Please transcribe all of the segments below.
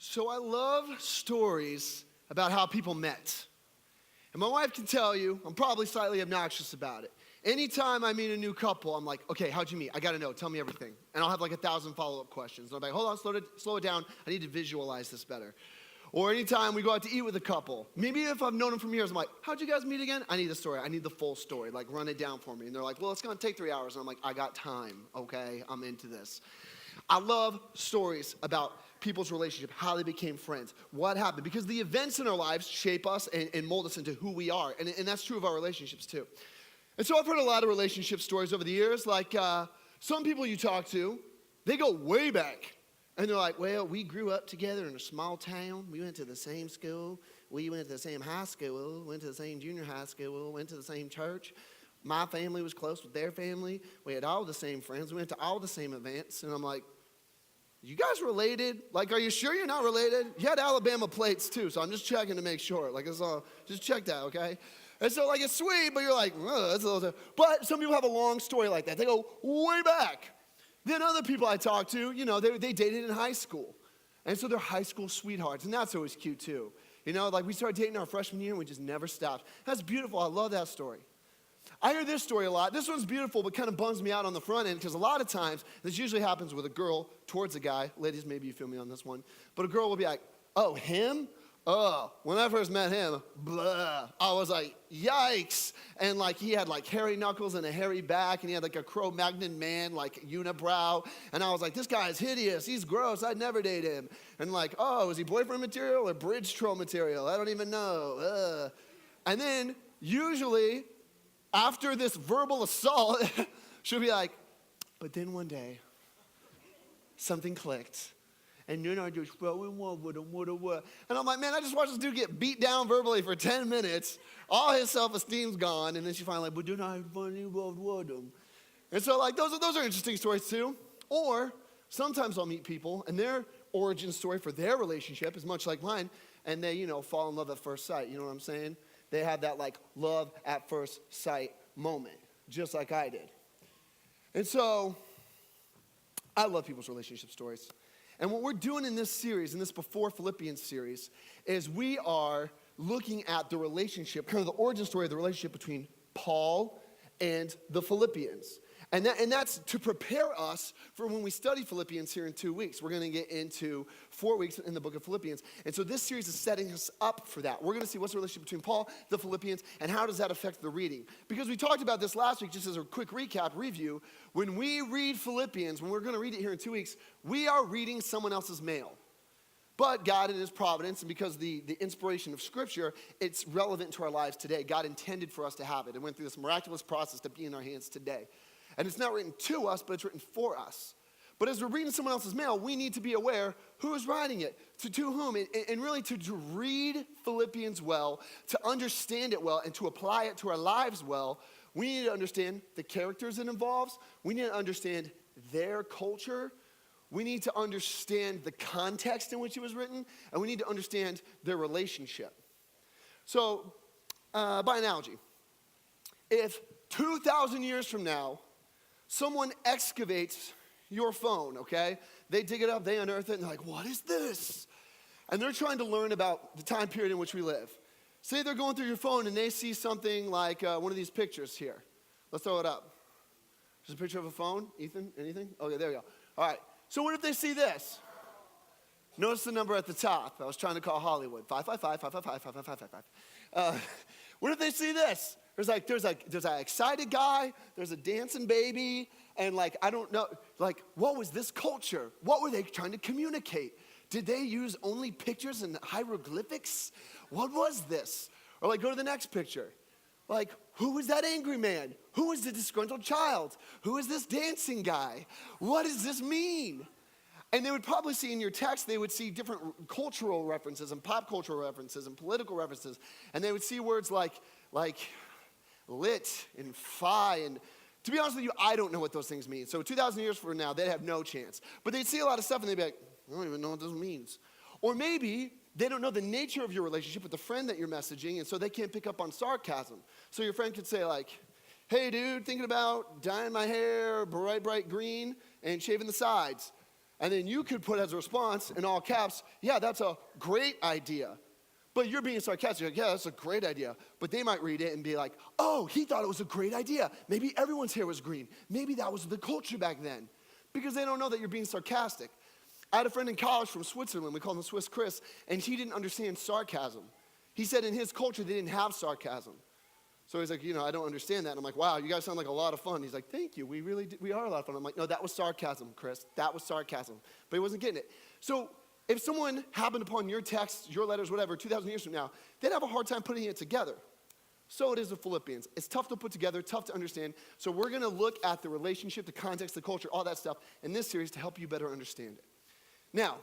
So I love stories about how people met. And my wife can tell you, I'm probably slightly obnoxious about it. Anytime I meet a new couple, I'm like, okay, how'd you meet? I gotta know, tell me everything. And I'll have like 1,000 follow-up questions. And I'm like, hold on, slow it down. I need to visualize this better. Or anytime we go out to eat with a couple, maybe if I've known them from years, I'm like, how'd you guys meet again? I need the story, I need the full story, like run it down for me. And they're like, well, it's gonna take 3 hours. And I'm like, I got time, okay? I'm into this. I love stories about people's relationship, how they became friends, what happened, because the events in our lives shape us and mold us into who we are, and that's true of our relationships too. And so I've heard a lot of relationship stories over the years, like some people you talk to, they go way back, and they're like, well, we grew up together in a small town, we went to the same school, we went to the same high school, went to the same junior high school, went to the same church. My family was close with their family, we had all the same friends, we went to all the same events, and I'm like, you guys related? Like, are you sure you're not related? You had Alabama plates too, so I'm just checking to make sure. Like, it's all, just check that, okay? And so, like, it's sweet, but you're like, that's a little. But some people have a long story like that. They go way back. Then other people I talk to, you know, they dated in high school. And so they're high school sweethearts, and that's always cute too. You know, like we started dating our freshman year, and we just never stopped. That's beautiful. I love that story. I hear this story a lot. This one's beautiful, but kind of bums me out on the front end because a lot of times, this usually happens with a girl towards a guy. Ladies, maybe you feel me on this one. But a girl will be like, oh, him? Oh, when I first met him, blah. I was like, yikes. And like he had like hairy knuckles and a hairy back, and he had like a Cro-Magnon man, like unibrow. And I was like, this guy is hideous. He's gross. I'd never date him. And like, oh, is he boyfriend material or bridge troll material? I don't even know. And then usually, after this verbal assault, she'll be like, but then one day, something clicked. And then I just fell in love with him, what. And I'm like, man, I just watched this dude get beat down verbally for 10 minutes. All his self-esteem's gone. And then she finally like, but then I finally loved with him. And so like, those are interesting stories too. Or sometimes I'll meet people and their origin story for their relationship is much like mine. And they, fall in love at first sight. You know what I'm saying? They have that like love at first sight moment, just like I did. And so I love people's relationship stories. And what we're doing in this series, in this Before Philippians series, is we are looking at the relationship, kind of the origin story of the relationship between Paul and the Philippians. And that's to prepare us for when we study Philippians here in 2 weeks. We're going to get into 4 weeks in the book of Philippians. And so this series is setting us up for that. We're going to see what's the relationship between Paul, the Philippians, and how does that affect the reading. Because we talked about this last week, just as a quick recap, review. When we read Philippians, when we're going to read it here in 2 weeks, we are reading someone else's mail. But God in his providence, and because the inspiration of Scripture, it's relevant to our lives today. God intended for us to have it. It went through this miraculous process to be in our hands today. And it's not written to us, but it's written for us. But as we're reading someone else's mail, we need to be aware who is writing it, to whom, and really to read Philippians well, to understand it well, and to apply it to our lives well, we need to understand the characters it involves. We need to understand their culture. We need to understand the context in which it was written, and we need to understand their relationship. So, by analogy, if 2,000 years from now, someone excavates your phone, okay? They dig it up, they unearth it, and they're like, what is this? And they're trying to learn about the time period in which we live. Say they're going through your phone and they see something like one of these pictures here. Let's throw it up. Just a picture of a phone. Ethan, anything? Okay, there we go. All right. So what if they see this? Notice the number at the top. I was trying to call Hollywood. 555-555-5555. What if they see this? There's an excited guy, there's a dancing baby, and like, I don't know, like, what was this culture? What were they trying to communicate? Did they use only pictures and hieroglyphics? What was this? Or like, go to the next picture. Like, who was that angry man? Who was the disgruntled child? Who is this dancing guy? What does this mean? And they would probably see in your text, they would see different cultural references and pop cultural references and political references. And they would see words like lit and fi. And to be honest with you, I don't know what those things mean. So 2,000 years from now, they'd have no chance. But they'd see a lot of stuff and they'd be like, I don't even know what this means. Or maybe they don't know the nature of your relationship with the friend that you're messaging, and so they can't pick up on sarcasm. So your friend could say like, hey dude, thinking about dyeing my hair bright green and shaving the sides. And then you could put as a response in all caps, yeah, that's a great idea. But you're being sarcastic. You're like, yeah, that's a great idea. But they might read it and be like, oh, he thought it was a great idea. Maybe everyone's hair was green. Maybe that was the culture back then. Because they don't know that you're being sarcastic. I had a friend in college from Switzerland. We called him Swiss Chris. And he didn't understand sarcasm. He said in his culture, they didn't have sarcasm. So he's like, I don't understand that. And I'm like, wow, you guys sound like a lot of fun. He's like, thank you. We are a lot of fun. I'm like, no, that was sarcasm, Chris. That was sarcasm. But he wasn't getting it. So if someone happened upon your texts, your letters, whatever, 2,000 years from now, they'd have a hard time putting it together. So it is with Philippians. It's tough to put together, tough to understand. So we're going to look at the relationship, the context, the culture, all that stuff in this series to help you better understand it. Now,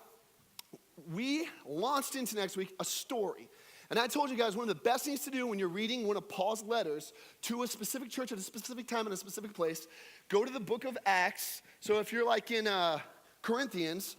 we launched into next week a story. And I told you guys one of the best things to do when you're reading one of Paul's letters to a specific church at a specific time in a specific place, go to the book of Acts. So if you're like in Corinthians,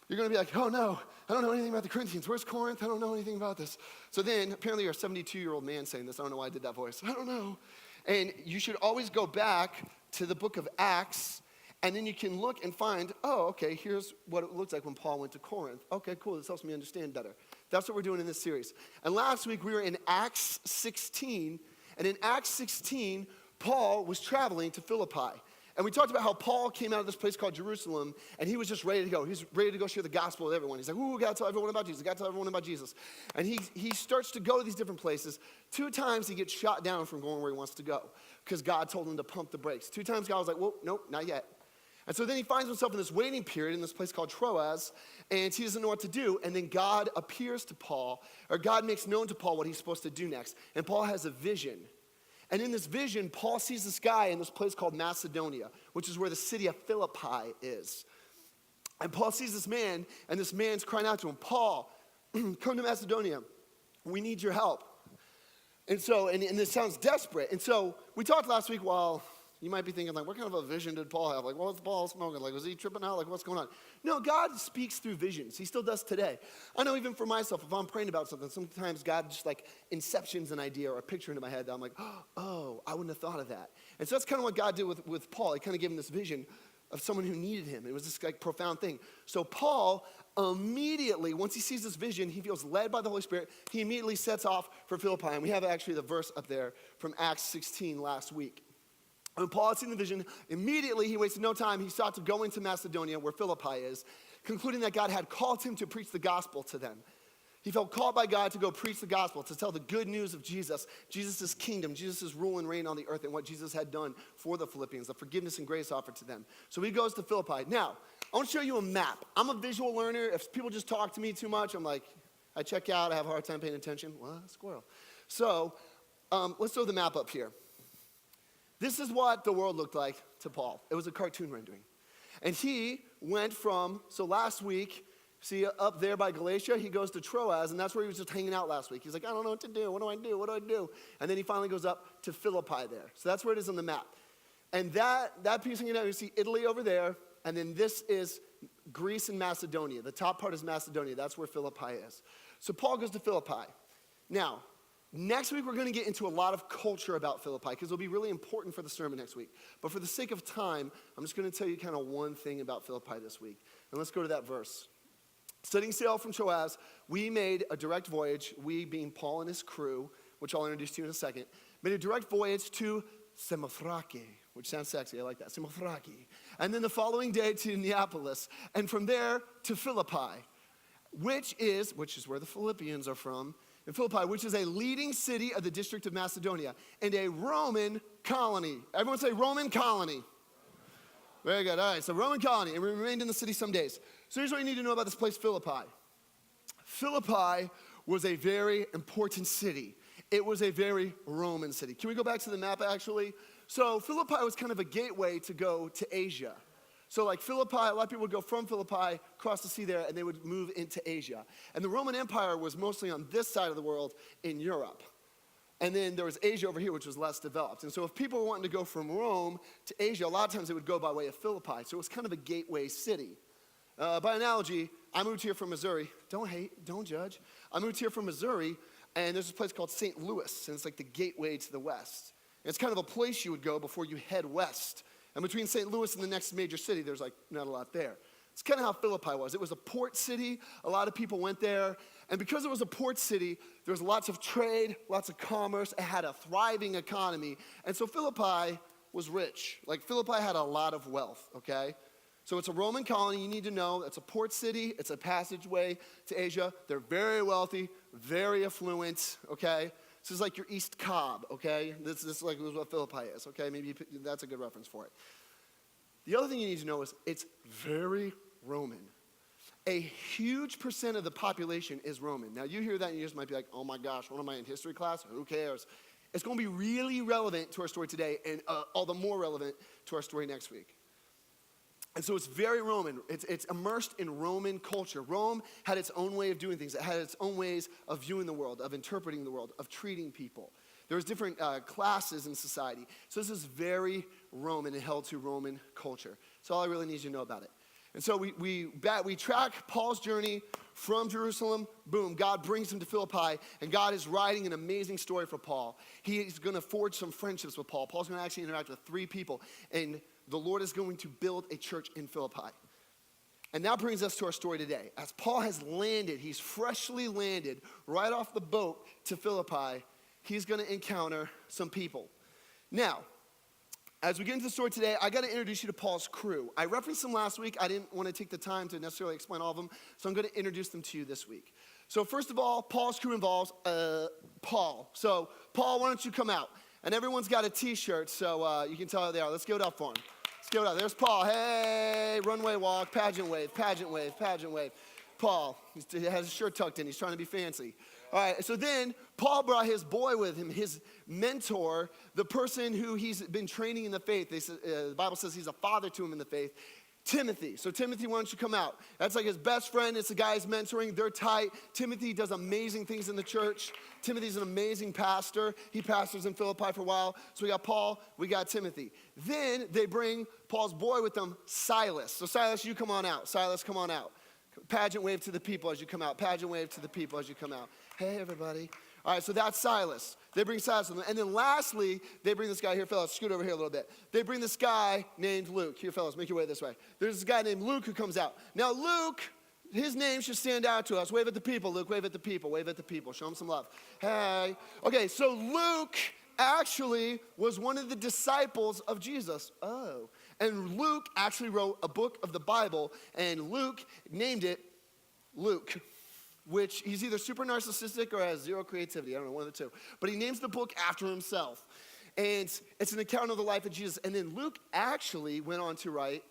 you're going to be like, oh no, I don't know anything about the Corinthians. Where's Corinth? I don't know anything about this. So then, apparently you're a 72-year-old man saying this. I don't know why I did that voice. I don't know. And you should always go back to the book of Acts, and then you can look and find, oh, okay, here's what it looks like when Paul went to Corinth. Okay, cool, this helps me understand better. That's what we're doing in this series. And last week we were in Acts 16, and in Acts 16, Paul was traveling to Philippi. And we talked about how Paul came out of this place called Jerusalem, and he was just ready to go. He's ready to go share the gospel with everyone. He's like, ooh, we got to tell everyone about Jesus. I got to tell everyone about Jesus. And he starts to go to these different places. 2 times he gets shot down from going where he wants to go because God told him to pump the brakes. 2 times God was like, well, nope, not yet. And so then he finds himself in this waiting period in this place called Troas, and he doesn't know what to do. And then God appears to Paul, or God makes known to Paul what he's supposed to do next. And Paul has a vision. And in this vision, Paul sees this guy in this place called Macedonia, which is where the city of Philippi is. And Paul sees this man, and this man's crying out to him, Paul, come to Macedonia. We need your help. And so, and this sounds desperate. And so we talked last week, well, you might be thinking, like, what kind of a vision did Paul have? Like, what was Paul smoking? Like, was he tripping out? Like, what's going on? No, God speaks through visions. He still does today. I know even for myself, if I'm praying about something, sometimes God just, like, inceptions an idea or a picture into my head that I'm like, oh, I wouldn't have thought of that. And so that's kind of what God did with Paul. He kind of gave him this vision of someone who needed him. It was this, like, profound thing. So Paul immediately, once he sees this vision, he feels led by the Holy Spirit. He immediately sets off for Philippi. And we have actually the verse up there from Acts 16 last week. When Paul had seen the vision, immediately he wasted no time. He sought to go into Macedonia, where Philippi is, concluding that God had called him to preach the gospel to them. He felt called by God to go preach the gospel, to tell the good news of Jesus, Jesus' kingdom, Jesus' rule and reign on the earth, and what Jesus had done for the Philippians, the forgiveness and grace offered to them. So he goes to Philippi. Now, I want to show you a map. I'm a visual learner. If people just talk to me too much, I'm like, I check out. I have a hard time paying attention. Well, squirrel. So let's throw the map up here. This is what the world looked like to Paul. It was a cartoon rendering. And he went from, so last week, see up there by Galatia, he goes to Troas, and that's where he was just hanging out last week. He's like, I don't know what to do. What do I do? What do I do? And then he finally goes up to Philippi there. So that's where it is on the map. And that piece hanging out, you see Italy over there, and then this is Greece and Macedonia. The top part is Macedonia. That's where Philippi is. So Paul goes to Philippi. Now, next week, we're going to get into a lot of culture about Philippi because it'll be really important for the sermon next week. But for the sake of time, I'm just going to tell you kind of one thing about Philippi this week. And let's go to that verse. Setting sail from Troas, we made a direct voyage, we being Paul and his crew, which I'll introduce to you in a second, made a direct voyage to Samothrace, which sounds sexy, I like that, Samothrace. And then the following day to Neapolis, and from there to Philippi, which is where the Philippians are from, in Philippi, which is a leading city of the district of Macedonia and a Roman colony. Everyone say Roman colony. Very good. All right, so Roman colony, and we remained in the city some days. So here's what you need to know about this place, Philippi. Philippi was a very important city. It was a very Roman city. Can we go back to the map, actually? So Philippi was kind of a gateway to go to Asia. So like Philippi, a lot of people would go from Philippi, cross the sea there, and they would move into Asia. And the Roman Empire was mostly on this side of the world in Europe. And then there was Asia over here, which was less developed. And so if people were wanting to go from Rome to Asia, a lot of times they would go by way of Philippi. So it was kind of a gateway city. By analogy, I moved here from Missouri. Don't hate, don't judge. I moved here from Missouri, and there's this place called St. Louis, and it's like the gateway to the west. And it's kind of a place you would go before you head west. And between St. Louis and the next major city, there's like not a lot there. It's kind of how Philippi was. It was a port city. A lot of people went there. And because it was a port city, there was lots of trade, lots of commerce. It had a thriving economy. And so Philippi was rich. Like Philippi had a lot of wealth, okay? So it's a Roman colony. You need to know it's a port city. It's a passageway to Asia. They're very wealthy, very affluent, okay? This is like your East Cobb, okay? This is like what Philippi is, okay? Maybe that's a good reference for it. The other thing you need to know is it's very Roman. A huge percent of the population is Roman. Now you hear that and you just might be like, oh my gosh, what am I in history class? Who cares? It's going to be really relevant to our story today and all the more relevant to our story next week. And so it's very Roman. It's immersed in Roman culture. Rome had its own way of doing things. It had its own ways of viewing the world, of interpreting the world, of treating people. There's different classes in society. So this is very Roman and held to Roman culture. That's all I really need you to know about it. And so we track Paul's journey from Jerusalem. Boom, God brings him to Philippi, and God is writing an amazing story for Paul. He's going to forge some friendships with Paul. Paul's going to actually interact with 3 people, and the Lord is going to build a church in Philippi. And that brings us to our story today. As Paul has landed, he's freshly landed right off the boat to Philippi, he's going to encounter some people. Now, as we get into the story today, I got to introduce you to Paul's crew. I referenced them last week. I didn't want to take the time to necessarily explain all of them, so I'm going to introduce them to you this week. So first of all, Paul's crew involves Paul. So Paul, why don't you come out? And everyone's got a T-shirt, so you can tell how they are. Let's give it up for him. Let's give it up. There's Paul. Hey, runway walk, pageant wave, pageant wave, pageant wave. Paul, he has his shirt tucked in. He's trying to be fancy. All right, so then Paul brought his boy with him, his mentor, the person who he's been training in the faith. The Bible says he's a father to him in the faith, Timothy. So Timothy, why don't you come out? That's like his best friend. It's the guy he's mentoring. They're tight. Timothy does amazing things in the church. Timothy's an amazing pastor. He pastors in Philippi for a while. So we got Paul, we got Timothy. Then they bring Paul's boy with them, Silas. So Silas, you come on out. Silas, come on out. Pageant wave to the people as you come out. Pageant wave to the people as you come out. Hey, everybody. All right, so that's Silas. They bring Silas with them. And then lastly, they bring this guy here. Fellas, scoot over here a little bit. They bring this guy named Luke. Here, fellas, make your way this way. There's this guy named Luke who comes out. Now, Luke, his name should stand out to us. Wave at the people, Luke. Wave at the people. Wave at the people. Show them some love. Hey. Okay, so Luke actually was one of the disciples of Jesus. Oh. And Luke actually wrote a book of the Bible, and Luke named it Luke, which he's either super narcissistic or has zero creativity. I don't know, one of the two. But he names the book after himself. And it's an account of the life of Jesus. And then Luke actually went on to write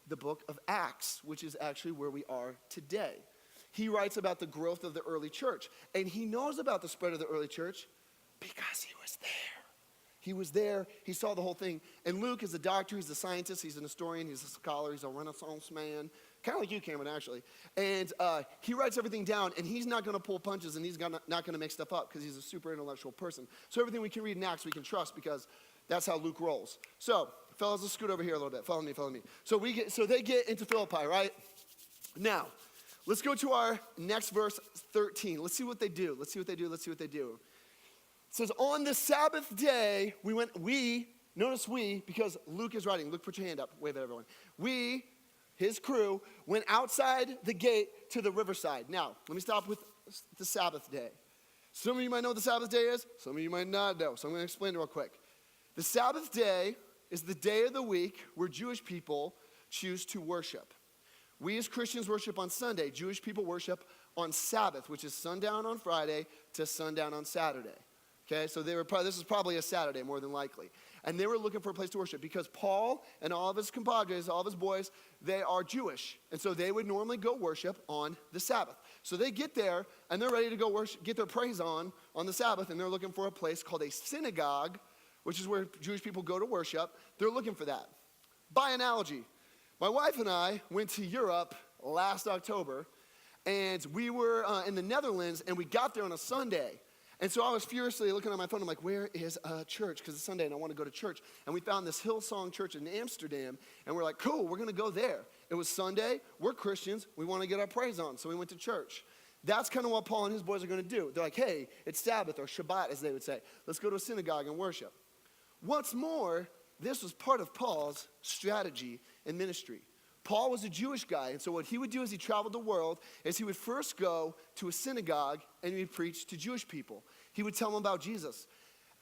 the book of Acts, which is actually where we are today. He writes about the growth of the early church. And he knows about the spread of the early church because he was there. He was there. He saw the whole thing. And Luke is a doctor. He's a scientist. He's an historian. He's a scholar. He's a Renaissance man. Kind of like you, Cameron, actually. And he writes everything down, and he's not going to pull punches, and he's not going to make stuff up because he's a super intellectual person. So everything we can read in Acts, we can trust because that's how Luke rolls. So, fellas, let's scoot over here a little bit. Follow me, follow me. So they get into Philippi, right? Now, let's go to our next verse, 13. Let's see what they do. Let's see what they do. Let's see what they do. It says, on the Sabbath day, notice we, because Luke is writing. Luke, put your hand up. Wave at everyone. We, his crew, went outside the gate to the riverside. Now, let me stop with the Sabbath day. Some of you might know what the Sabbath day is. Some of you might not know. So I'm going to explain it real quick. The Sabbath day is the day of the week where Jewish people choose to worship. We as Christians worship on Sunday. Jewish people worship on Sabbath, which is sundown on Friday to sundown on Saturday. Okay, so this is probably a Saturday more than likely. And they were looking for a place to worship because Paul and all of his compadres, all of his boys, they are Jewish. And so they would normally go worship on the Sabbath. So they get there and they're ready to go worship, get their praise on the Sabbath. And they're looking for a place called a synagogue, which is where Jewish people go to worship. They're looking for that. By analogy, my wife and I went to Europe last October. And we were in the Netherlands and we got there on a Sunday. And so I was furiously looking at my phone. I'm like, where is a church? Because it's Sunday and I want to go to church. And we found this Hillsong church in Amsterdam. And we're like, cool, we're going to go there. It was Sunday. We're Christians. We want to get our praise on. So we went to church. That's kind of what Paul and his boys are going to do. They're like, hey, it's Sabbath or Shabbat, as they would say. Let's go to a synagogue and worship. What's more, this was part of Paul's strategy in ministry. Paul was a Jewish guy, and so what he would do as he traveled the world is he would first go to a synagogue and he would preach to Jewish people. He would tell them about Jesus.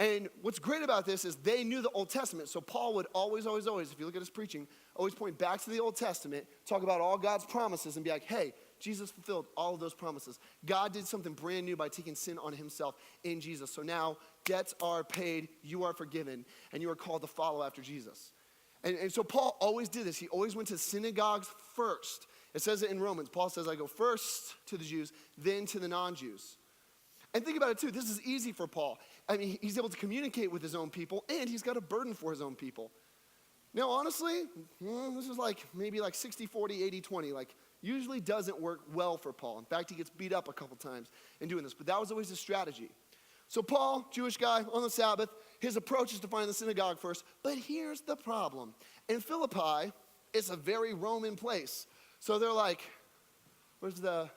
And what's great about this is they knew the Old Testament, so Paul would always, if you look at his preaching, always point back to the Old Testament, talk about all God's promises, and be like, hey, Jesus fulfilled all of those promises. God did something brand new by taking sin on himself in Jesus. So now debts are paid, you are forgiven, and you are called to follow after Jesus. And so Paul always did this. He always went to synagogues first. It says it in Romans. Paul says, I go first to the Jews, then to the non-Jews. And think about it too. This is easy for Paul. I mean, he's able to communicate with his own people, and he's got a burden for his own people. Now, honestly, this is maybe 60, 40, 80, 20. Usually doesn't work well for Paul. In fact, he gets beat up a couple times in doing this. But that was always his strategy. So Paul, Jewish guy, on the Sabbath, his approach is to find the synagogue first. But here's the problem. In Philippi, it's a very Roman place. So they're like, where's the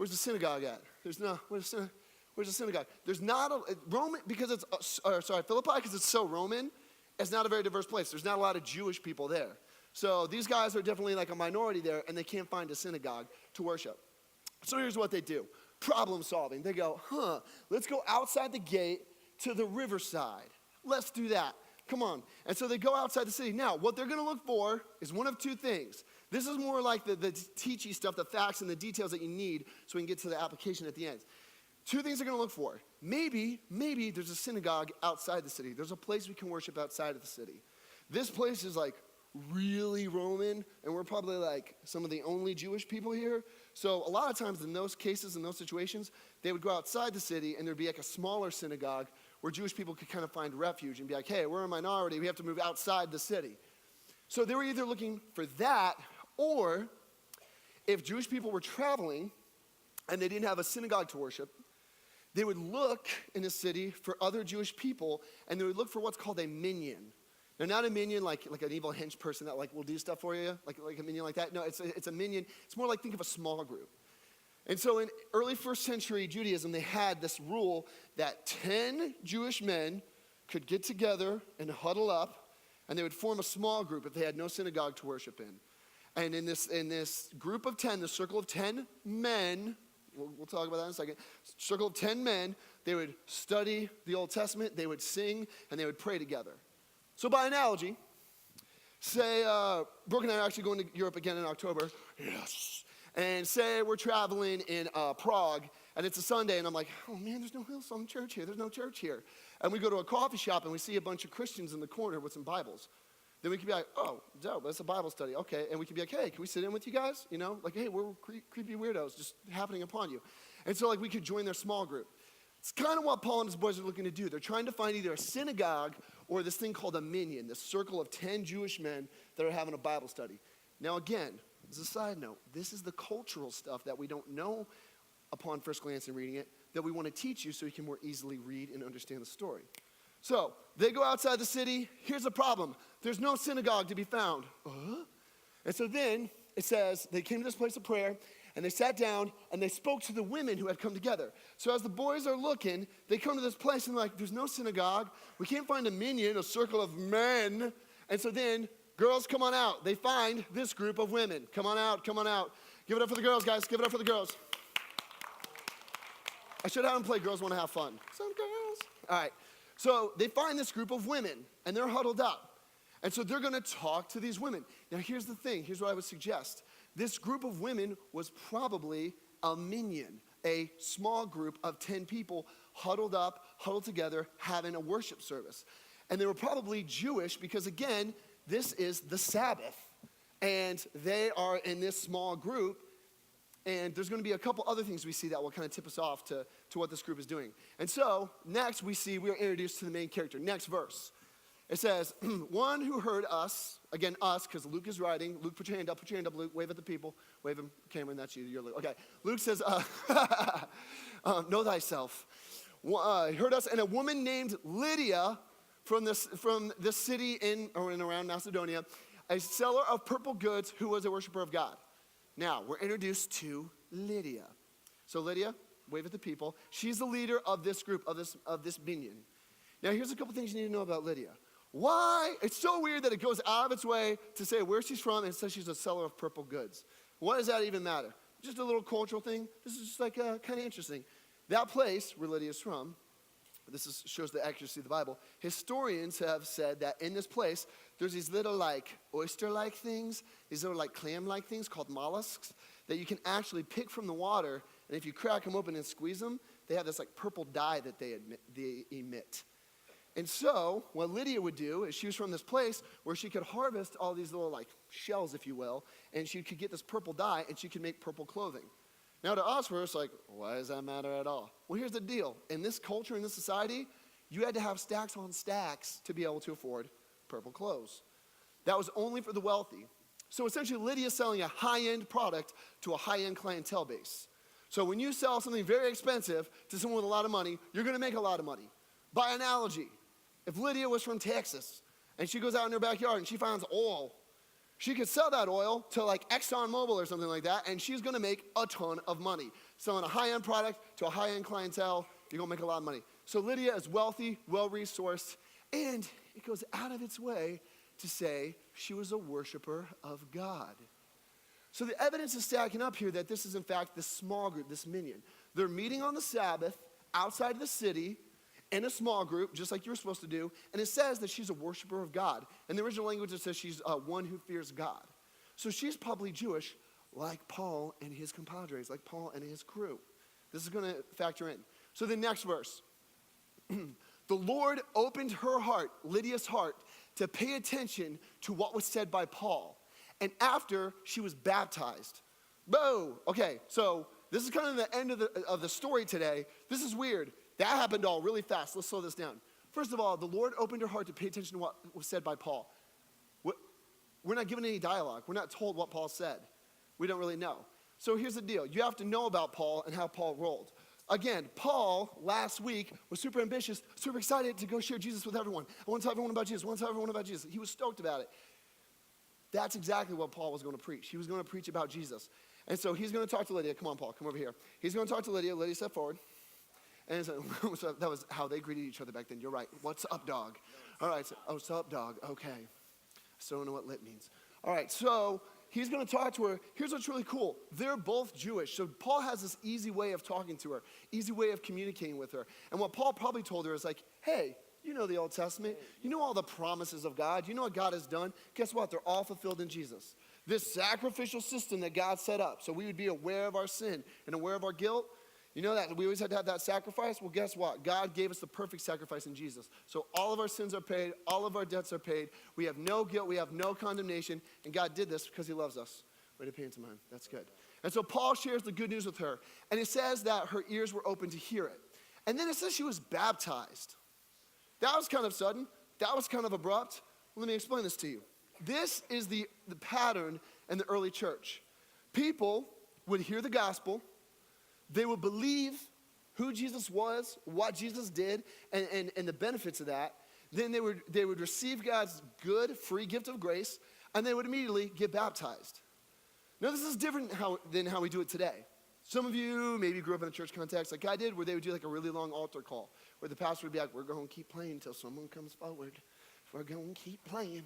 synagogue at? Where's the synagogue? There's not a Roman, because it's, Philippi, because it's so Roman, it's not a very diverse place. There's not a lot of Jewish people there. So these guys are definitely a minority there, and they can't find a synagogue to worship. So here's what they do. Problem solving. They go, let's go outside the gate to the riverside. Let's do that. Come on. And so they go outside the city. Now, what they're going to look for is one of two things. This is more like the teachy stuff, the facts and the details that you need so we can get to the application at the end. Two things they're going to look for. Maybe there's a synagogue outside the city. There's a place we can worship outside of the city. This place is really Roman, and we're probably some of the only Jewish people here. So a lot of times in those cases, in those situations, they would go outside the city, and there'd be a smaller synagogue where Jewish people could kind of find refuge and be like, hey, we're a minority, we have to move outside the city. So they were either looking for that, or if Jewish people were traveling and they didn't have a synagogue to worship, they would look in the city for other Jewish people, and they would look for what's called a minyan. Now, not a minion like an evil hench person that will do stuff for you, like a minion like that. No, it's a minion. It's more think of a small group. And so in early first century Judaism, they had this rule that 10 Jewish men could get together and huddle up, and they would form a small group if they had no synagogue to worship in. And in this group of 10, the circle of 10 men, we'll talk about that in a second, circle of 10 men, they would study the Old Testament, they would sing, and they would pray together. So by analogy, say Brooke and I are actually going to Europe again in October. Yes. And say we're traveling in Prague, and it's a Sunday, and I'm like, oh man, there's no Hillsong church here. There's no church here. And we go to a coffee shop, and we see a bunch of Christians in the corner with some Bibles. Then we could be like, oh, dope, that's a Bible study. Okay, and we could be like, hey, can we sit in with you guys? Hey, we're creepy weirdos just happening upon you. And so we could join their small group. It's kind of what Paul and his boys are looking to do. They're trying to find either a synagogue or this thing called a minyan, this circle of 10 Jewish men that are having a Bible study. Now again, as a side note, this is the cultural stuff that we don't know upon first glance and reading it, that we want to teach you so you can more easily read and understand the story. So they go outside the city. Here's the problem. There's no synagogue to be found. And so then it says they came to this place of prayer, and they sat down, and they spoke to the women who had come together. So as the boys are looking, they come to this place, and they're like, there's no synagogue. We can't find a minyan, a circle of men. And so then, girls, come on out. They find this group of women. Come on out, come on out. Give it up for the girls, guys. Give it up for the girls. I should have them play Girls Want to Have Fun. Some girls. All right. So they find this group of women, and they're huddled up. And so they're going to talk to these women. Now, here's the thing. Here's what I would suggest. This group of women was probably a minyan, a small group of 10 people huddled up, huddled together, having a worship service. And they were probably Jewish because, again, this is the Sabbath. And they are in this small group. And there's going to be a couple other things we see that will kind of tip us off to what this group is doing. And so, next we are introduced to the main character. Next verse. It says, one who heard us, again us, because Luke is writing. Luke, put your hand up, Luke. Wave at the people. Wave him, Cameron, that's you, you're Luke. Okay, Luke says, know thyself. Heard us, and a woman named Lydia from this city in and around Macedonia, a seller of purple goods who was a worshiper of God. Now, we're introduced to Lydia. So Lydia, wave at the people. She's the leader of this group, of this minyan. Now, here's a couple things you need to know about Lydia. Why? It's so weird that it goes out of its way to say where she's from and it says she's a seller of purple goods. Why does that even matter? Just a little cultural thing. This is just like kind of interesting. That place where Lydia's from, shows the accuracy of the Bible. Historians have said that in this place, there's these little like oyster-like things, these little like clam-like things called mollusks that you can actually pick from the water, and if you crack them open and squeeze them, they have this like purple dye that they emit. And so what Lydia would do is she was from this place where she could harvest all these little like shells, if you will, and she could get this purple dye and she could make purple clothing. Now to us, we're just like, why does that matter at all? Well, here's the deal. In this culture, in this society, you had to have stacks on stacks to be able to afford purple clothes. That was only for the wealthy. So essentially, Lydia's selling a high-end product to a high-end clientele base. So when you sell something very expensive to someone with a lot of money, you're going to make a lot of money. By analogy, if Lydia was from Texas and she goes out in her backyard and she finds oil, she could sell that oil to like ExxonMobil or something like that, and she's gonna make a ton of money. Selling a high-end product to a high-end clientele, you're gonna make a lot of money. So Lydia is wealthy, well-resourced, and it goes out of its way to say she was a worshiper of God. So the evidence is stacking up here that this is in fact this small group, this minion. They're meeting on the Sabbath outside of the city, in a small group, just like you were supposed to do, and it says that she's a worshiper of God. In the original language, it says she's one who fears God. So she's probably Jewish, like Paul and his compadres, like Paul and his crew. This is going to factor in. So the next verse. The Lord opened her heart, Lydia's heart, to pay attention to what was said by Paul. And after she was baptized. Whoa, okay, so this is kind of the end of the story today. This is weird. That happened all really fast. Let's slow this down. First of all, the Lord opened her heart to pay attention to what was said by Paul. We're not given any dialogue. We're not told what Paul said. We don't really know. So here's the deal. You have to know about Paul and how Paul rolled. Again, Paul, last week, was super ambitious, super excited to go share Jesus with everyone. I want to tell everyone about Jesus. I want to tell everyone about Jesus. He was stoked about it. That's exactly what Paul was going to preach. He was going to preach about Jesus. And so he's going to talk to Lydia. Come on, Paul. Come over here. He's going to talk to Lydia. Lydia, step forward. And so, that was how they greeted each other back then. You're right. What's up, dog? All right. So, oh, what's up, dog? Okay. I still don't know what lit means. All right. So he's going to talk to her. Here's what's really cool. They're both Jewish. So Paul has this easy way of talking to her, easy way of communicating with her. And what Paul probably told her is like, hey, you know the Old Testament. You know all the promises of God. You know what God has done. Guess what? They're all fulfilled in Jesus. This sacrificial system that God set up so we would be aware of our sin and aware of our guilt. You know that we always had to have that sacrifice? Well, guess what? God gave us the perfect sacrifice in Jesus. So all of our sins are paid. All of our debts are paid. We have no guilt. We have no condemnation. And God did this because he loves us. Way to pay into mine. That's good. And so Paul shares the good news with her. And it says that her ears were open to hear it. And then it says she was baptized. That was kind of sudden. That was kind of abrupt. Let me explain this to you. This is the pattern in the early church. People would hear the gospel. They would believe who Jesus was, what Jesus did, and the benefits of that. Then they would receive God's good, free gift of grace, and they would immediately get baptized. Now, this is different than how we do it today. Some of you maybe grew up in a church context like I did, where they would do like a really long altar call, where the pastor would be like, we're going to keep playing until someone comes forward. We're going to keep playing.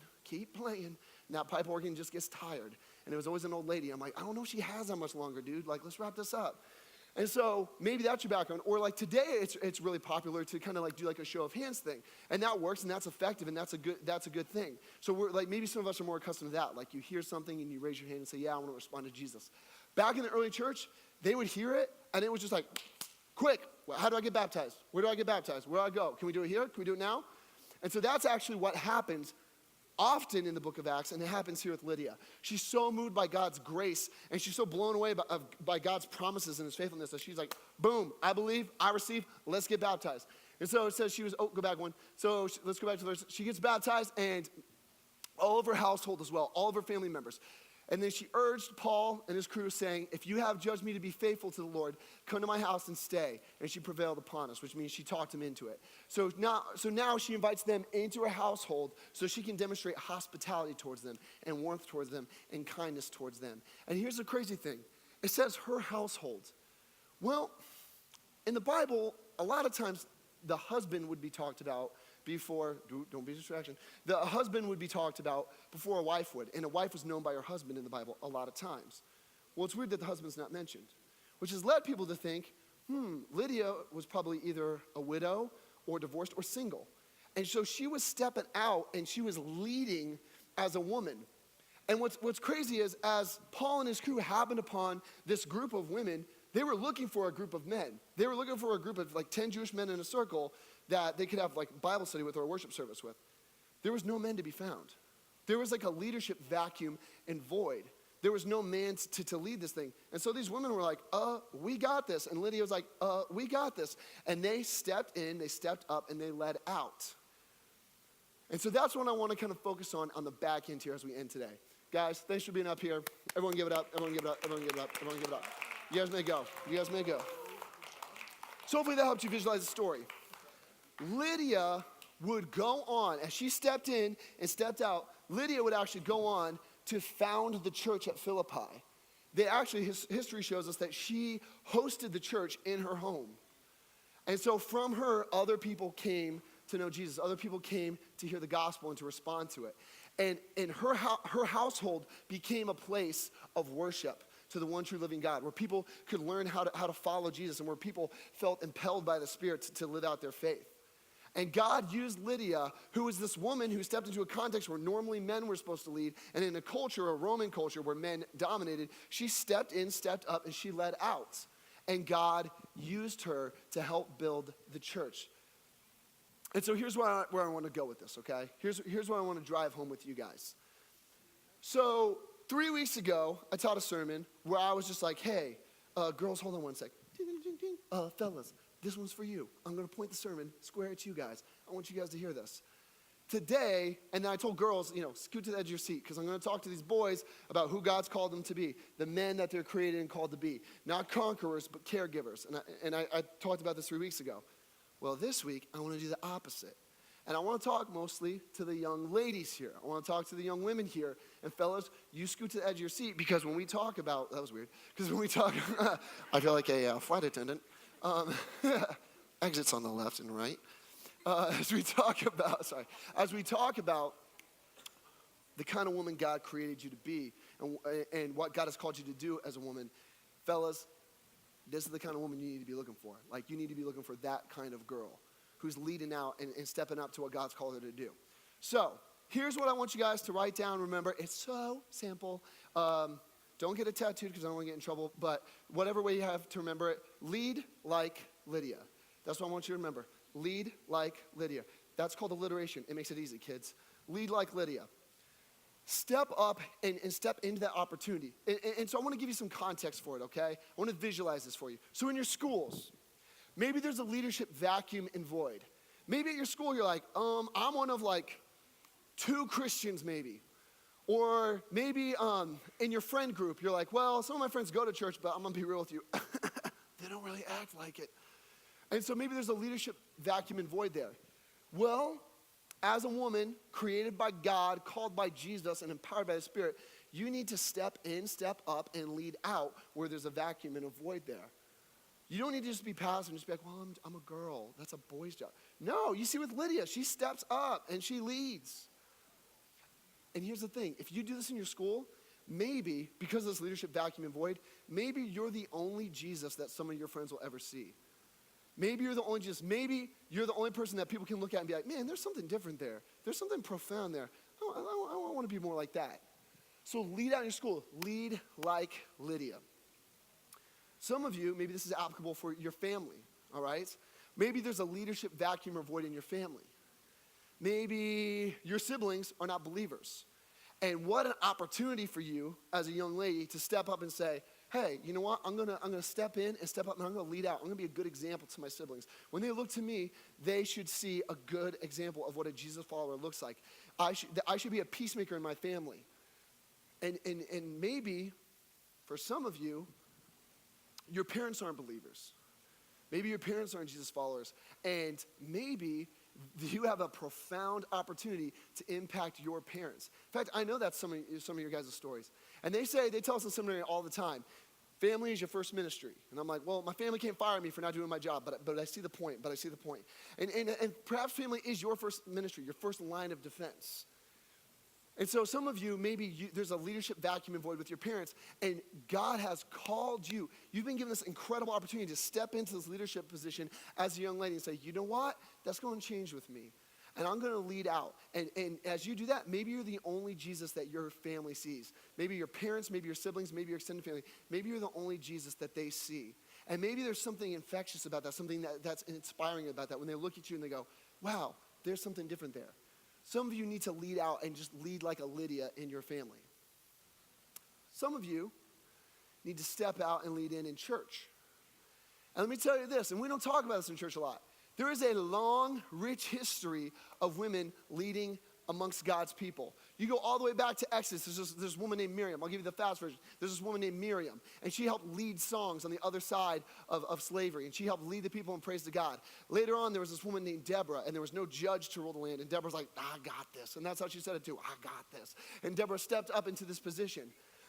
And that pipe organ just gets tired. And it was always an old lady. I'm like, I don't know if she has that much longer, dude. Like, let's wrap this up. And so maybe that's your background. Or like today, it's really popular to kind of like do like a show of hands thing. And that works and that's effective and that's a good thing. So we're like, maybe some of us are more accustomed to that. Like you hear something and you raise your hand and say, yeah, I want to respond to Jesus. Back in the early church, they would hear it and it was just like, quick, how do I get baptized? Where do I get baptized? Where do I go? Can we do it here? Can we do it now? And so that's actually what happens often in the book of Acts, and it happens here with Lydia. She's so moved by God's grace, and she's so blown away by God's promises and his faithfulness that she's like, boom, I believe, I receive, let's get baptized. And so it says she was, go back one. So let's go back to the verse. She gets baptized, and all of her household as well, all of her family members. And then she urged Paul and his crew, saying, if you have judged me to be faithful to the Lord, come to my house and stay. And she prevailed upon us, which means she talked him into it. So now she invites them into her household so she can demonstrate hospitality towards them and warmth towards them and kindness towards them. And here's the crazy thing. It says her household. Well, in the Bible, a lot of times the husband would be talked about before, don't be a distraction, the husband would be talked about before a wife would. And a wife was known by her husband in the Bible a lot of times. Well, it's weird that the husband's not mentioned, which has led people to think, Lydia was probably either a widow or divorced or single. And so she was stepping out and she was leading as a woman. And what's crazy is as Paul and his crew happened upon this group of women, they were looking for a group of men. They were looking for a group of like 10 Jewish men in a circle that they could have like Bible study with or a worship service with. There was no men to be found. There was like a leadership vacuum and void. There was no man to lead this thing. And so these women were like, we got this. And Lydia was like, we got this. And they stepped in, they stepped up, and they led out. And so that's what I want to kind of focus on the back end here as we end today. Guys, thanks for being up here. Everyone give it up, everyone give it up, everyone give it up, everyone give it up. You guys may go, you guys may go. So hopefully that helped you visualize the story. Lydia would go on, as she stepped in and stepped out, Lydia would actually go on to found the church at Philippi. History shows us that she hosted the church in her home. And so from her, other people came to know Jesus. Other people came to hear the gospel and to respond to it. And her household became a place of worship to the one true living God, where people could learn how to follow Jesus and where people felt impelled by the Spirit to live out their faith. And God used Lydia, who was this woman who stepped into a context where normally men were supposed to lead, and in a culture, a Roman culture where men dominated, she stepped in, stepped up, and she led out. And God used her to help build the church. And so here's where I want to go with this, okay? Here's what I want to drive home with you guys. So 3 weeks ago, I taught a sermon where I was just like, hey, girls, hold on one sec. Ding, ding, ding, ding. Fellas, this one's for you. I'm going to point the sermon square at you guys. I want you guys to hear this. Today, and then I told girls, scoot to the edge of your seat because I'm going to talk to these boys about who God's called them to be, the men that they're created and called to be. Not conquerors, but caregivers. And I talked about this 3 weeks ago. Well, this week, I want to do the opposite. And I want to talk mostly to the young ladies here. I want to talk to the young women here. And fellas, you scoot to the edge of your seat because when we talk about, that was weird, because when we talk, I feel like a flight attendant. Exits on the left and right. As we talk about the kind of woman God created you to be and what God has called you to do as a woman, fellas, this is the kind of woman you need to be looking for. Like, you need to be looking for that kind of girl who's leading out and stepping up to what God's called her to do. So, here's what I want you guys to write down. Remember, it's so simple. Don't get it tattooed because I don't want to get in trouble. But whatever way you have to remember it, lead like Lydia. That's what I want you to remember. Lead like Lydia. That's called alliteration. It makes it easy, kids. Lead like Lydia. Step up and step into that opportunity. And so I want to give you some context for it, okay? I want to visualize this for you. So in your schools, maybe there's a leadership vacuum and void. Maybe at your school you're like, I'm one of like 2 Christians maybe. Or maybe in your friend group, you're like, well, some of my friends go to church, but I'm going to be real with you. They don't really act like it. And so maybe there's a leadership vacuum and void there. Well, as a woman created by God, called by Jesus, and empowered by the Spirit, you need to step in, step up, and lead out where there's a vacuum and a void there. You don't need to just be passive and just be like, well, I'm a girl. That's a boy's job. No, you see with Lydia, she steps up and she leads. And here's the thing. If you do this in your school, maybe, because of this leadership vacuum and void, maybe you're the only Jesus that some of your friends will ever see. Maybe you're the only Jesus. Maybe you're the only person that people can look at and be like, man, there's something different there. There's something profound there. I want to be more like that. So lead out in your school. Lead like Lydia. Some of you, maybe this is applicable for your family, all right? Maybe there's a leadership vacuum or void in your family. Maybe your siblings are not believers. And what an opportunity for you as a young lady to step up and say, hey, you know what? I'm gonna step in and step up and I'm gonna lead out. I'm gonna be a good example to my siblings. When they look to me, they should see a good example of what a Jesus follower looks like. I should be a peacemaker in my family. And maybe for some of you, your parents aren't believers. Maybe your parents aren't Jesus followers. And maybe you have a profound opportunity to impact your parents. In fact, I know that's some of your guys' stories. And they tell us in seminary all the time, family is your first ministry. And I'm like, well, my family can't fire me for not doing my job, but I see the point, And perhaps family is your first ministry, your first line of defense. And so some of you, there's a leadership vacuum and void with your parents, and God has called you. You've been given this incredible opportunity to step into this leadership position as a young lady and say, you know what? That's going to change with me. And I'm going to lead out. And as you do that, maybe you're the only Jesus that your family sees. Maybe your parents, maybe your siblings, maybe your extended family. Maybe you're the only Jesus that they see. And maybe there's something infectious about that, something that's inspiring about that when they look at you and they go, wow, there's something different there. Some of you need to lead out and just lead like a Lydia in your family. Some of you need to step out and lead in church. And let me tell you this, and we don't talk about this in church a lot. There is a long, rich history of women leading amongst God's people. You go all the way back to Exodus. There's this woman named Miriam. I'll give you the fast version. There's this woman named Miriam, and she helped lead songs on the other side of slavery, and she helped lead the people in praise to God. Later on, there was this woman named Deborah, and there was no judge to rule the land, and Deborah's like, I got this, and that's how she said it too, I got this. And Deborah stepped up into this position.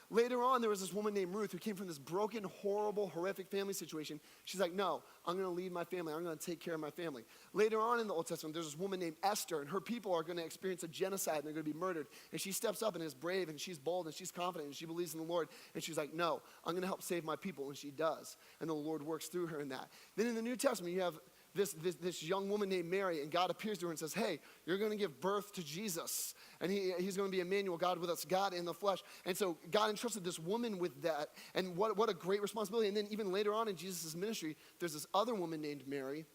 Later on, there was this woman named Ruth who came from this broken, horrible, horrific family situation. She's like, no, I'm going to lead my family. I'm going to take care of my family. Later on in the Old Testament, there's this woman named Esther, and her people are going to experience a genocide, and they're going to be murdered. And she steps up and is brave, and she's bold, and she's confident, and she believes in the Lord. And she's like, no, I'm going to help save my people, and she does. And the Lord works through her in that. Then in the New Testament, you have this young woman named Mary, and God appears to her and says, hey, you're going to give birth to Jesus. And he's going to be Emmanuel, God with us, God in the flesh. And so God entrusted this woman with that. And what a great responsibility. And then even later on in Jesus' ministry, there's this other woman named Mary,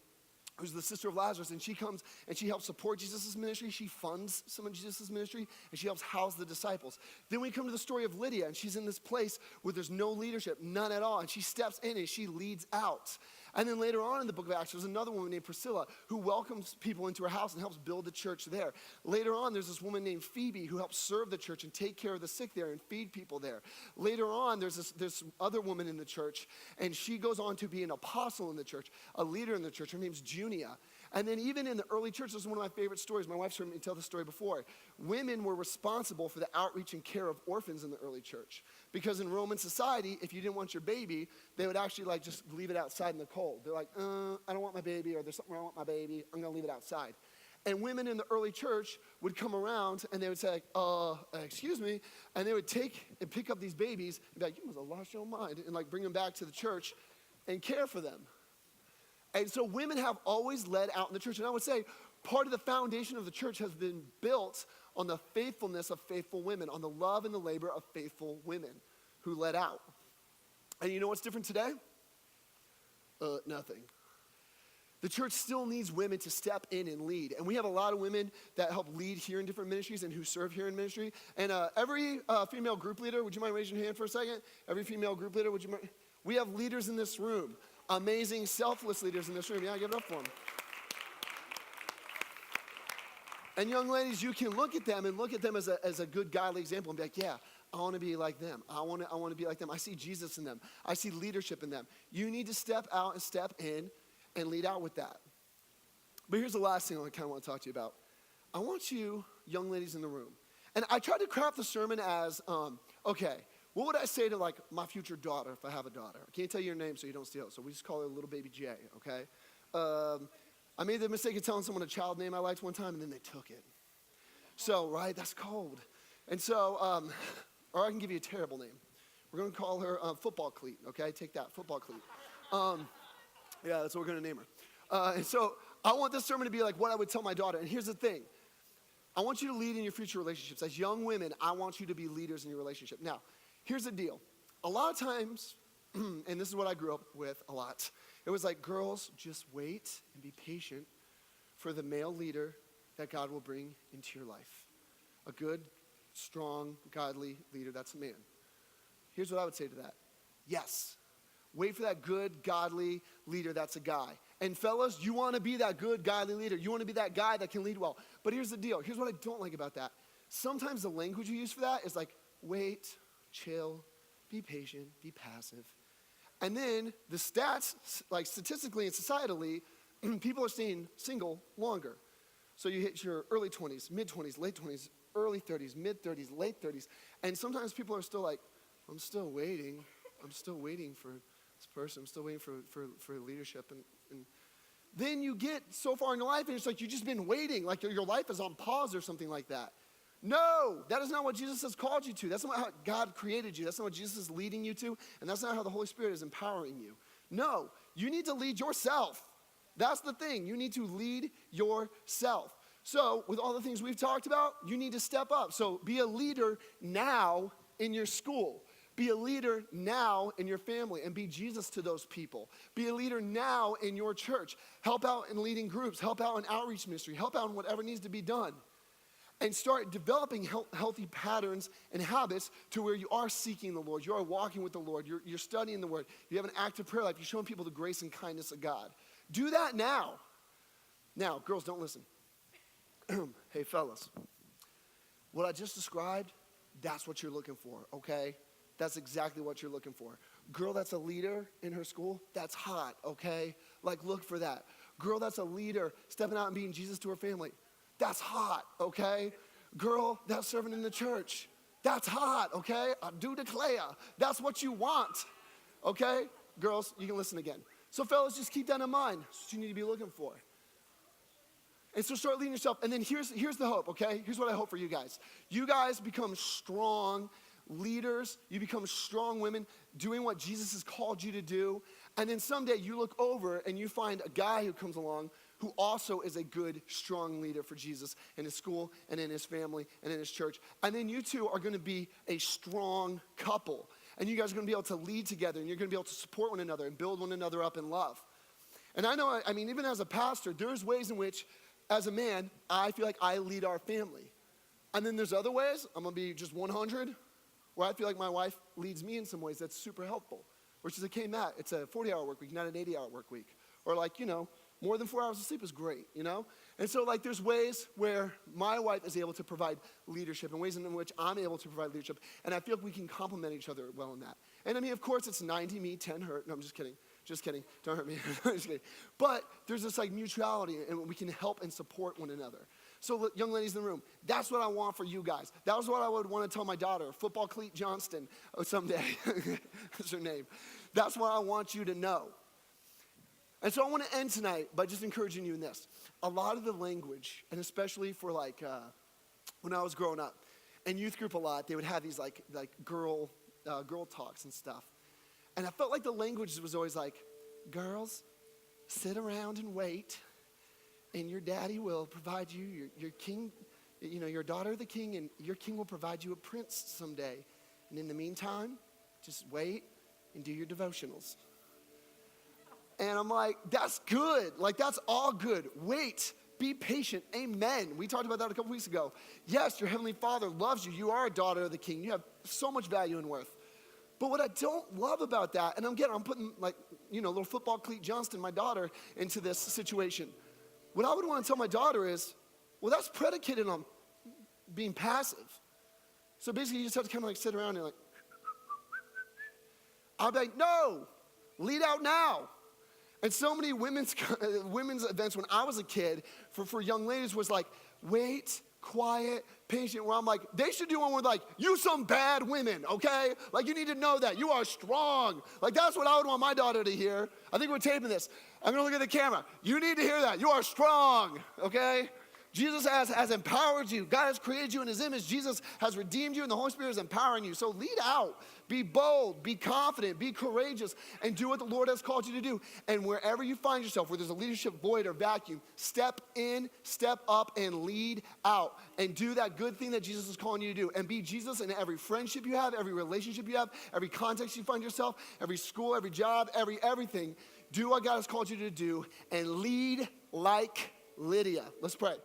who's the sister of Lazarus, and she comes and she helps support Jesus' ministry. She funds some of Jesus' ministry, and she helps house the disciples. Then we come to the story of Lydia, and she's in this place where there's no leadership, none at all, and she steps in and she leads out. And then later on in the book of Acts, there's another woman named Priscilla who welcomes people into her house and helps build the church there. Later on, there's this woman named Phoebe who helps serve the church and take care of the sick there and feed people there. Later on, there's this other woman in the church, and she goes on to be an apostle in the church, a leader in the church. Her name's Junia. And then even in the early church, this is one of my favorite stories. My wife's heard me tell this story before. Women were responsible for the outreach and care of orphans in the early church. Because in Roman society, if you didn't want your baby, they would actually just leave it outside in the cold. They're like, I don't want my baby, or there's something wrong with my baby. I'm going to leave it outside. And women in the early church would come around and they would say, excuse me. And they would take and pick up these babies and be like, you must have lost your mind. And bring them back to the church and care for them. And so women have always led out in the church. And I would say part of the foundation of the church has been built on the faithfulness of faithful women, on the love and the labor of faithful women who led out. And you know what's different today? Nothing. The church still needs women to step in and lead. And we have a lot of women that help lead here in different ministries and who serve here in ministry. And every female group leader, would you mind raising your hand for a second? Every female group leader, would you mind? We have leaders in this room. Amazing, selfless leaders in this room. Yeah, give it up for them. And young ladies, you can look at them as a good godly example and be like, yeah, I want to be like them. I want to be like them. I see Jesus in them. I see leadership in them. You need to step out and step in and lead out with that. But here's the last thing I kind of want to talk to you about. I want you, young ladies in the room, and I tried to craft the sermon as, okay, what would I say to my future daughter if I have a daughter? I can't tell you your name so you don't steal it, so we just call her little baby J, okay? I made the mistake of telling someone a child name I liked one time, and then they took it. So, right, that's cold. And so, or I can give you a terrible name. We're going to call her Football Cleat, okay? Take that, Football Cleat. Yeah, that's what we're going to name her. And so I want this sermon to be like what I would tell my daughter. And here's the thing. I want you to lead in your future relationships. As young women, I want you to be leaders in your relationship. Now, here's the deal. A lot of times, and this is what I grew up with a lot, it was like, girls, just wait and be patient for the male leader that God will bring into your life. A good, strong, godly leader, that's a man. Here's what I would say to that. Yes. Wait for that good, godly leader, that's a guy. And fellas, you want to be that good, godly leader. You want to be that guy that can lead well. But here's the deal. Here's what I don't like about that. Sometimes the language you use for that is like, wait, chill, be patient, be passive. And then the stats, statistically and societally, people are staying single longer. So you hit your early 20s, mid-20s, late 20s, early 30s, mid-30s, late 30s. And sometimes people are still like, I'm still waiting. I'm still waiting for this person. I'm still waiting for leadership. And then you get so far in your life, and it's like you've just been waiting, like your life is on pause or something like that. No, that is not what Jesus has called you to. That's not how God created you. That's not what Jesus is leading you to, and that's not how the Holy Spirit is empowering you. No, you need to lead yourself. That's the thing. You need to lead yourself. So with all the things we've talked about, you need to step up. So be a leader now in your school. Be a leader now in your family and be Jesus to those people. Be a leader now in your church. Help out in leading groups. Help out in outreach ministry. Help out in whatever needs to be done. And start developing healthy patterns and habits to where you are seeking the Lord. You are walking with the Lord. You're studying the Word. You have an active prayer life. You're showing people the grace and kindness of God. Do that now. Now, girls, don't listen. Hey, fellas. What I just described, that's what you're looking for, okay? That's exactly what you're looking for. Girl that's a leader in her school, that's hot, okay? Like, look for that. Girl that's a leader, stepping out and being Jesus to her family, that's hot, okay? Girl that's serving in the church, that's hot, okay? I do declare, that's what you want, okay? Girls, you can listen again. So fellas, just keep that in mind. That's what you need to be looking for. And so start leading yourself. And then here's the hope, okay? Here's what I hope for you guys. You guys become strong leaders. You become strong women doing what Jesus has called you to do. And then someday you look over and you find a guy who comes along who also is a good, strong leader for Jesus in his school and in his family and in his church. And then you two are going to be a strong couple. And you guys are going to be able to lead together, and you're going to be able to support one another and build one another up in love. And I know, I mean, even as a pastor, there's ways in which, as a man, I feel like I lead our family. And then there's other ways, I'm going to be just 100, where I feel like my wife leads me in some ways that's super helpful. Where she's like, hey, Matt, it's a 40-hour work week, not an 80-hour work week. Or like, more than 4 hours of sleep is great, And so like there's ways where my wife is able to provide leadership and ways in which I'm able to provide leadership. And I feel like we can complement each other well in that. And I mean, of course, it's 90 me, 10 her. No, I'm just kidding. Just kidding. Don't hurt me. Just kidding. But there's this like mutuality, and we can help and support one another. So young ladies in the room, that's what I want for you guys. That was what I would want to tell my daughter, Football Cleat Johnston, someday. That's her name. That's what I want you to know. And so I want to end tonight by just encouraging you in this. A lot of the language, and especially for like when I was growing up, in youth group a lot, they would have these like girl talks and stuff. And I felt like the language was always like, girls, sit around and wait, and your daddy will provide you, your king, your daughter the king, and your king will provide you a prince someday. And in the meantime, just wait and do your devotionals. And I'm like, that's good. Like, that's all good. Wait, be patient. Amen. We talked about that a couple weeks ago. Yes, your heavenly Father loves you. You are a daughter of the King. You have so much value and worth. But what I don't love about that, and I'm putting like, little Football Cleat Johnston, my daughter, into this situation. What I would want to tell my daughter is, well, that's predicated on being passive. So basically, you just have to kind of like sit around and like, I'll be like, no, lead out now. And so many women's events when I was a kid for young ladies was like, wait, quiet, patient, where I'm like, they should do one with like, you some bad women, okay? Like, you need to know that. You are strong. Like, that's what I would want my daughter to hear. I think we're taping this. I'm going to look at the camera. You need to hear that. You are strong, okay? Jesus has empowered you. God has created you in his image. Jesus has redeemed you, and the Holy Spirit is empowering you. So lead out. Be bold. Be confident. Be courageous. And do what the Lord has called you to do. And wherever you find yourself, where there's a leadership void or vacuum, step in, step up, and lead out. And do that good thing that Jesus is calling you to do. And be Jesus in every friendship you have, every relationship you have, every context you find yourself, every school, every job, everything. Do what God has called you to do and lead like Lydia. Let's pray.